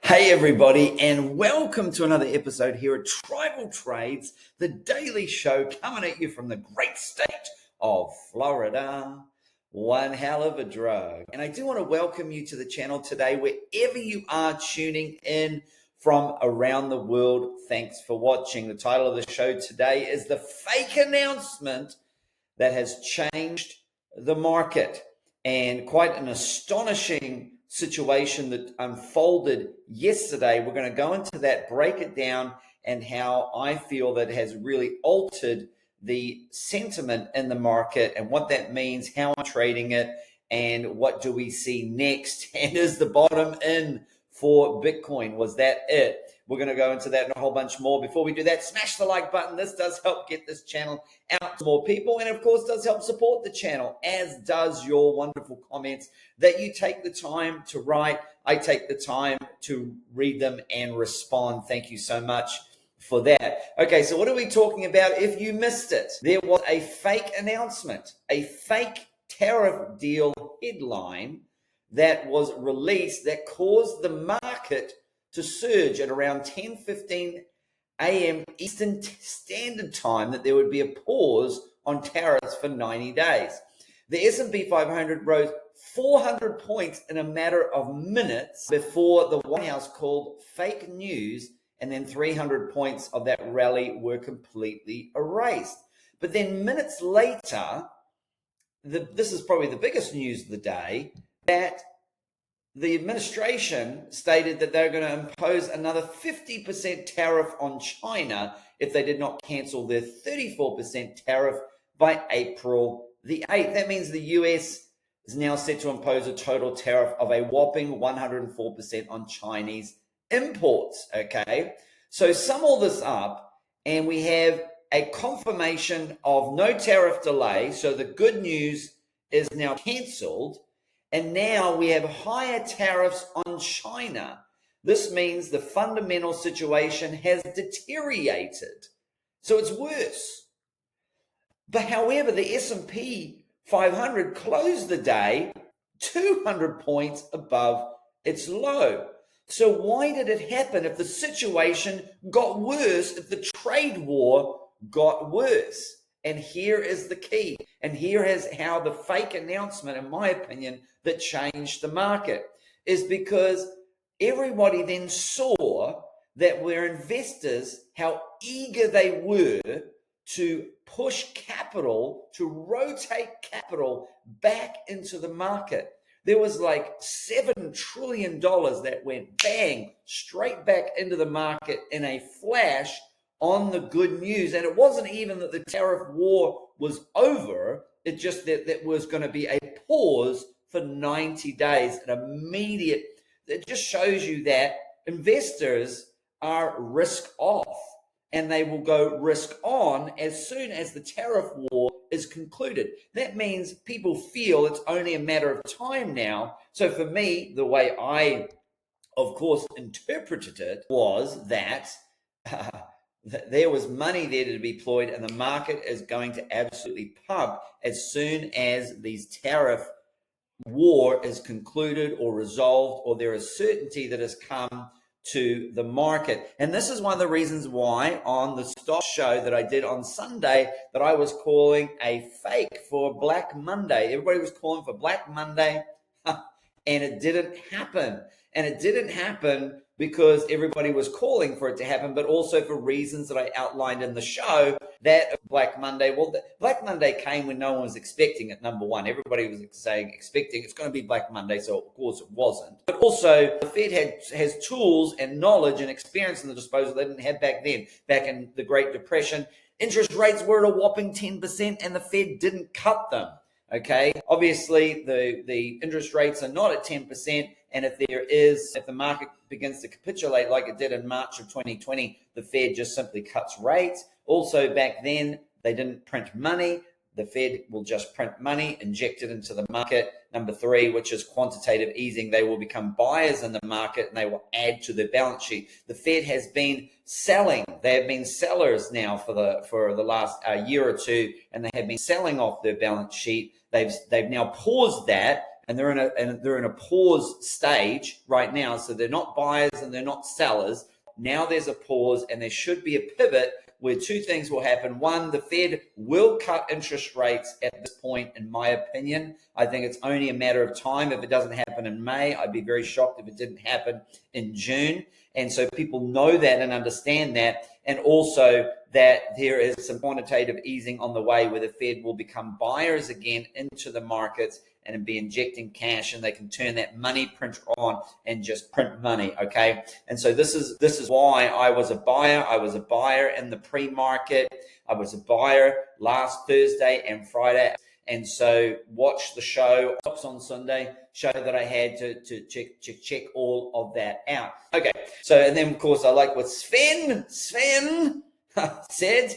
Hey everybody, and welcome to another episode here at Tribal Trades, the daily show coming at you from the great state of Florida. One hell of a drug. And I do want to welcome you to the channel today, wherever you are tuning in from around the world. Thanks for watching. The title of the show today is The Fake Announcement That Has Changed the Market. And quite an astonishing situation that unfolded yesterday. We're going to go into that, break it down, and how I feel that has really altered the sentiment in the market and what that means, how I'm trading it, and what do we see next, and is the bottom in for Bitcoin? Was that it? We're going to go into that and a whole bunch more. Before we do that, smash the like button. This does help get this channel out to more people, and of course does help support the channel, as does your wonderful comments that you take the time to write. I take the time to read them and respond. Thank you so much for that. Okay, so what are we talking about? If you missed it, there was a fake announcement, a fake tariff deal headline that was released that caused the market to surge at around 10:15 a.m. Eastern Standard Time, that there would be a pause on tariffs for 90 days. The S&P 500 rose 400 points in a matter of minutes before the White House called fake news, and then 300 points of that rally were completely erased. But then minutes later, this is probably the biggest news of the day, that the administration stated that they're going to impose another 50% tariff on China if they did not cancel their 34% tariff by April the 8th. That means the US is now set to impose a total tariff of a whopping 104% on Chinese imports, okay? So sum all this up, and we have a confirmation of no tariff delay. So the good news is now canceled. And now we have higher tariffs on China. This means the fundamental situation has deteriorated. So it's worse. But however, the S&P 500 closed the day 200 points above its low. So why did it happen if the situation got worse, if the trade war got worse? And here is the key. And here is how the fake announcement, in my opinion, that changed the market, is because everybody then saw that where investors, how eager they were to push capital, to rotate capital back into the market. There was like $7 trillion that went bang, straight back into the market in a flash on the good news. And it wasn't even that the tariff war was over, it just that there was going to be a pause for 90 days, an immediate. It just shows you that investors are risk off, and they will go risk on as soon as the tariff war is concluded. That means people feel it's only a matter of time now. So for me, the way I, of course, interpreted it was that there was money there to be deployed, and the market is going to absolutely pump as soon as these tariff war is concluded or resolved, or there is certainty that has come to the market. And this is one of the reasons why on the stock show that I did on Sunday that I was calling a fake for Black Monday. Everybody was calling for Black Monday, and it didn't happen. And it didn't happen because everybody was calling for it to happen, but also for reasons that I outlined in the show, that Black Monday, well, Black Monday came when no one was expecting it, number one. Everybody was expecting it's going to be Black Monday, so of course it wasn't. But also, the Fed has tools and knowledge and experience in the disposal they didn't have back then. Back in the Great Depression, interest rates were at a whopping 10%, and the Fed didn't cut them. Okay, obviously the interest rates are not at 10%, and if the market begins to capitulate like it did in March of 2020, the Fed just simply cuts rates. Also back then, they didn't print money. The Fed will just print money, inject it into the market. Number three, which is quantitative easing, they will become buyers in the market and they will add to their balance sheet. The Fed has been selling. They have been sellers now for the last year or two, and they have been selling off their balance sheet. They've now paused that, and they're in a pause stage right now. So they're not buyers and they're not sellers. Now there's a pause, and there should be a pivot where two things will happen. One, the Fed will cut interest rates at this point, in my opinion. I think it's only a matter of time. If it doesn't happen in May, I'd be very shocked if it didn't happen in June. And so people know that and understand that. And also that there is some quantitative easing on the way, where the Fed will become buyers again into the markets and be injecting cash, and they can turn that money printer on and just print money. Okay. And so this is why I was a buyer. I was a buyer in the pre-market. I was a buyer last Thursday and Friday. And so watch the show on Sunday, show that I had to check all of that out. Okay. So, and then of course I like what Sven said.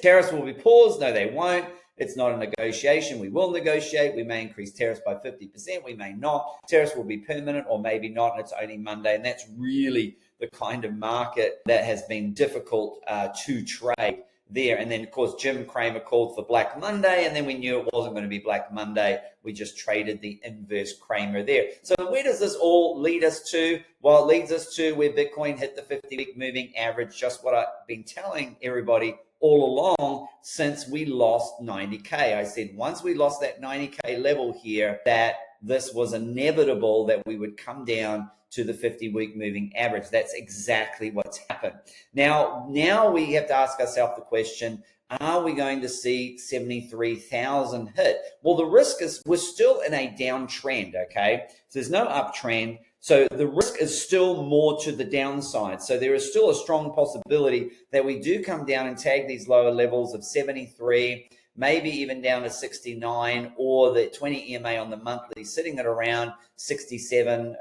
Tariffs will be paused. No, they won't. It's not a negotiation. We will negotiate. We may increase tariffs by 50%. We may not. Tariffs will be permanent or maybe not. And it's only Monday. And that's really the kind of market that has been difficult to trade there. And then, of course, Jim Cramer called for Black Monday, and then we knew it wasn't going to be Black Monday. We just traded the inverse Cramer there. So where does this all lead us to? Well, it leads us to where Bitcoin hit the 50-week moving average, just what I've been telling everybody all along since we lost 90K. I said once we lost that 90K level here, that this was inevitable that we would come down to the 50-week moving average. That's exactly what's happened. Now we have to ask ourselves the question, are we going to see 73,000 hit? Well, the risk is we're still in a downtrend, okay? So there's no uptrend. So the risk is still more to the downside. So there is still a strong possibility that we do come down and tag these lower levels of 73, maybe even down to 69, or the 20 EMA on the monthly sitting at around 67,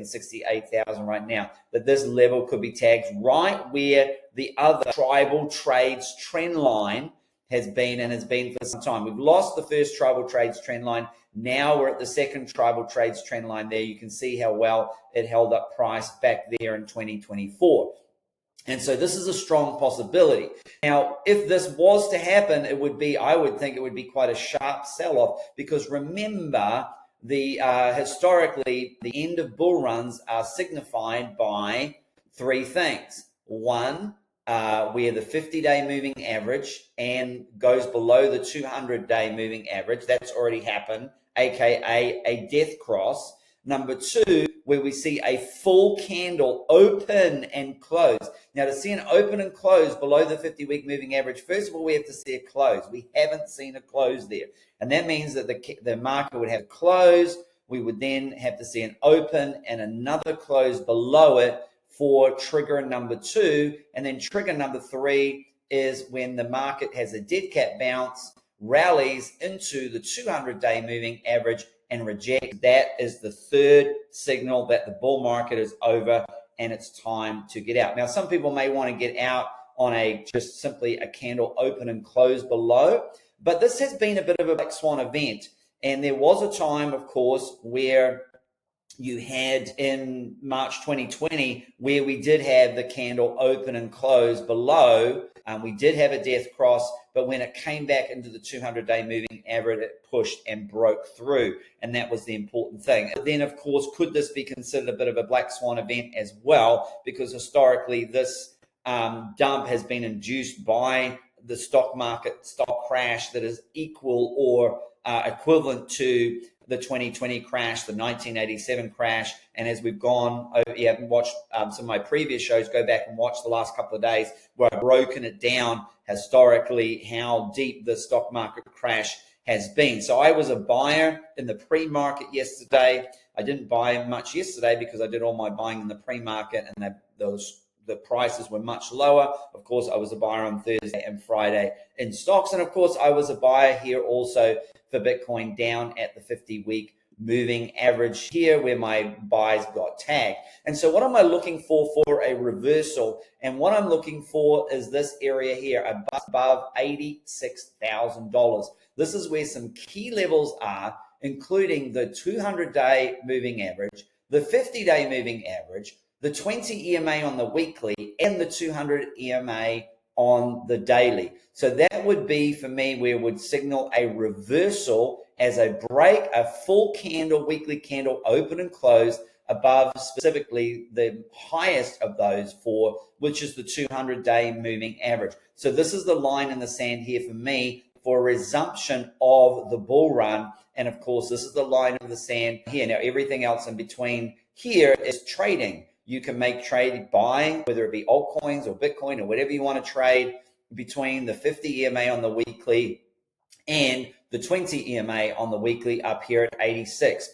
68,000 right now. That this level could be tagged right where the other tribal trades trend line has been and has been for some time. We've lost the first tribal trades trend line. Now we're at the second tribal trades trend line there. You can see how well it held up price back there in 2024. And so this is a strong possibility. Now, if this was to happen, I would think it would be quite a sharp sell-off, because remember, historically, the end of bull runs are signified by three things. One, where the 50-day moving average and goes below the 200-day moving average. That's already happened, aka a death cross. Number two, where we see a full candle open and close. Now, to see an open and close below the 50-week moving average, first of all, we have to see a close. We haven't seen a close there. And that means that the market would have a close. We would then have to see an open and another close below it for trigger number two. And then trigger number three is when the market has a dead cat bounce, rallies into the 200-day moving average, and reject. That is the third signal that the bull market is over and it's time to get out. Now, some people may want to get out on just simply a candle open and close below, but this has been a bit of a black swan event. And there was a time, of course, where you had in March 2020, where we did have the candle open and close below. We did have a death cross, but when it came back into the 200-day moving average, it pushed and broke through. And that was the important thing. Then, of course, could this be considered a bit of a black swan event as well? Because historically, this dump has been induced by the stock crash that is equal or equivalent to the 2020 crash, the 1987 crash. And as we've gone, you haven't watched some of my previous shows, go back and watch the last couple of days where I've broken it down historically, how deep the stock market crash has been. So I was a buyer in the pre-market yesterday. I didn't buy much yesterday because I did all my buying in the pre-market, and the prices were much lower. Of course, I was a buyer on Thursday and Friday in stocks. And of course, I was a buyer here also for Bitcoin down at the 50-week moving average here, where my buys got tagged. And so what am I looking for a reversal? And what I'm looking for is this area here above $86,000. This is where some key levels are, including the 200-day moving average, the 50-day moving average, the 20 EMA on the weekly, and the 200 EMA on the daily. So that would be, for me, where it would signal a reversal as a break, a full candle, weekly candle, open and close above specifically the highest of those four, which is the 200-day moving average. So this is the line in the sand here for me for a resumption of the bull run. And of course, this is the line in the sand here. Now, everything else in between here is trading. You can make trade buying, whether it be altcoins or Bitcoin or whatever you want to trade, between the 50 EMA on the weekly and the 20 EMA on the weekly up here at 86.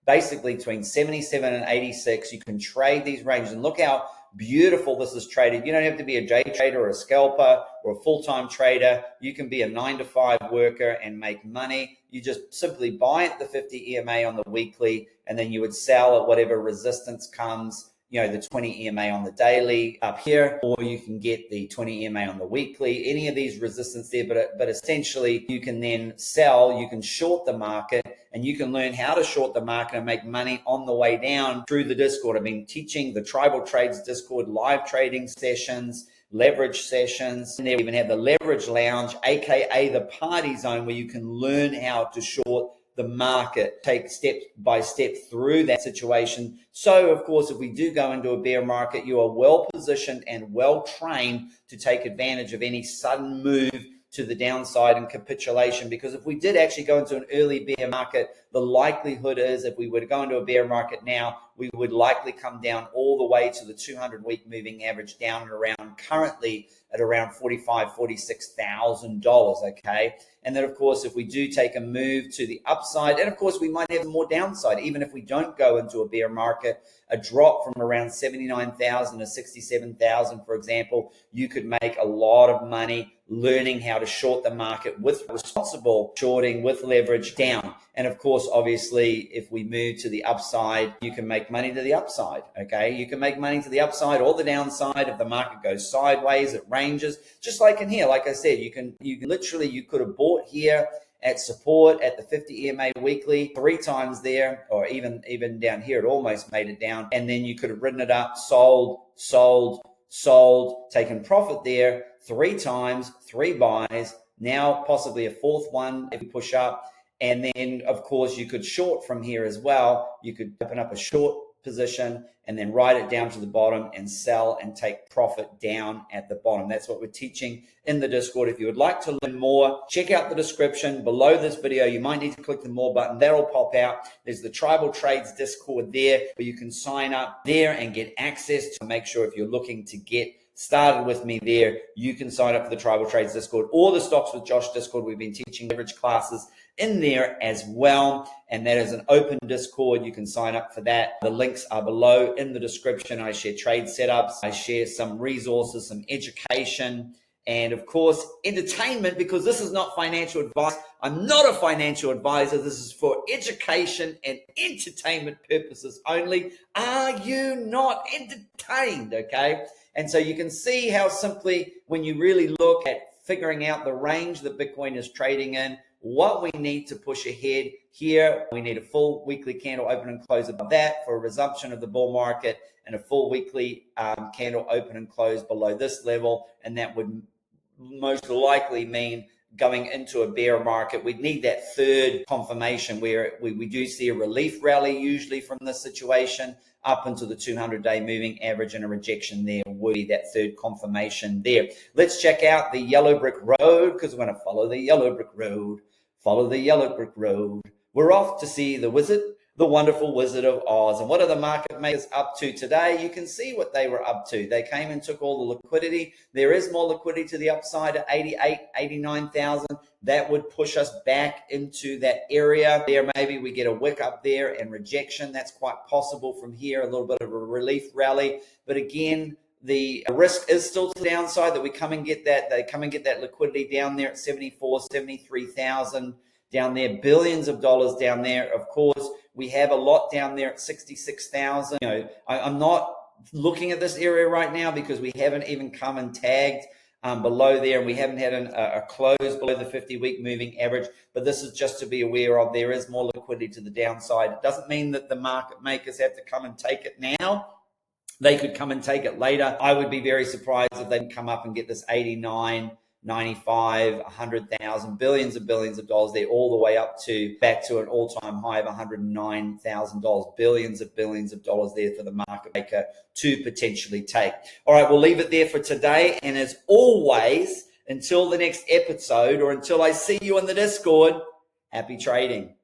Basically between 77 and 86, you can trade these ranges. And look how beautiful this is traded. You don't have to be a day trader or a scalper or a full-time trader. You can be a 9-to-5 worker and make money. You just simply buy at the 50 EMA on the weekly, and then you would sell at whatever resistance comes, the 20 EMA on the daily up here, or you can get the 20 EMA on the weekly, any of these resistance there, but essentially you can then sell, you can short the market, and you can learn how to short the market and make money on the way down through the Discord. I've been teaching the Tribal Trades Discord, live trading sessions, leverage sessions, and they even have the leverage lounge, aka the party zone, where you can learn how to short the market, take step by step through that situation. So of course, if we do go into a bear market, you are well positioned and well trained to take advantage of any sudden move to the downside and capitulation. Because if we did actually go into an early bear market, the likelihood is if we were to go into a bear market now, we would likely come down all the way to the 200-week moving average, down and around currently at around $45,000, $46,000, okay? And then, of course, if we do take a move to the upside, and of course, we might have more downside, even if we don't go into a bear market, a drop from around 79,000 to 67,000, for example, you could make a lot of money learning how to short the market with responsible shorting, with leverage down. And of course, obviously, if we move to the upside, you can make money to the upside, okay? You can make money to the upside or the downside. If the market goes sideways, it ranges, just like in here. Like I said, you could have bought here at support at the 50 EMA weekly 3 times there, or even down here, it almost made it down. And then you could have ridden it up, sold, taken profit there 3 times, 3 buys, now possibly a 4th one if we push up. And then, of course, you could short from here as well. You could open up a short position and then ride it down to the bottom and sell and take profit down at the bottom. That's what we're teaching in the Discord. If you would like to learn more, check out the description below this video. You might need to click the more button. That'll pop out. There's the Tribal Trades Discord there where you can sign up there and get access to make sure if you're looking to get started with me there, you can sign up for the Tribal Trades Discord or the Stocks with Josh Discord. We've been teaching leverage classes in there as well, and that is an open Discord. You can sign up for that. The links are below in the description. I share trade setups, I share some resources, some education, and of course entertainment, because this is not financial advice. I'm not a financial advisor. This is for education and entertainment purposes only. Are you not entertained? Okay. And so you can see how simply, when you really look at figuring out the range that Bitcoin is trading in, what we need to push ahead here, we need a full weekly candle open and close above that for a resumption of the bull market, and a full weekly candle open and close below this level. And that would most likely mean going into a bear market. We'd need that third confirmation where we do see a relief rally usually from this situation up into the 200-day moving average, and a rejection there would be that third confirmation there. Let's check out the yellow brick road, because we're going to follow the yellow brick road. Follow the yellow brick road. We're off to see the wizard, the wonderful Wizard of Oz. And what are the market makers up to today? You can see what they were up to. They came and took all the liquidity. There is more liquidity to the upside at 88, 89,000. That would push us back into that area. There, maybe we get a wick up there and rejection. That's quite possible from here, a little bit of a relief rally. But again, the risk is still to the downside that we come and get that. They come and get that liquidity down there at 74, 73,000 down there, billions of dollars down there. Of course, we have a lot down there at 66,000. I'm not looking at this area right now because we haven't even come and tagged below there, and we haven't had a close below the 50-week moving average. But this is just to be aware of. There is more liquidity to the downside. It doesn't mean that the market makers have to come and take it now. They could come and take it later. I would be very surprised if they come up and get this 89, 95, 100,000, billions and billions of dollars there, all the way up to back to an all-time high of $109,000, billions of dollars there for the market maker to potentially take. All right, we'll leave it there for today. And as always, until the next episode or until I see you in the Discord, happy trading.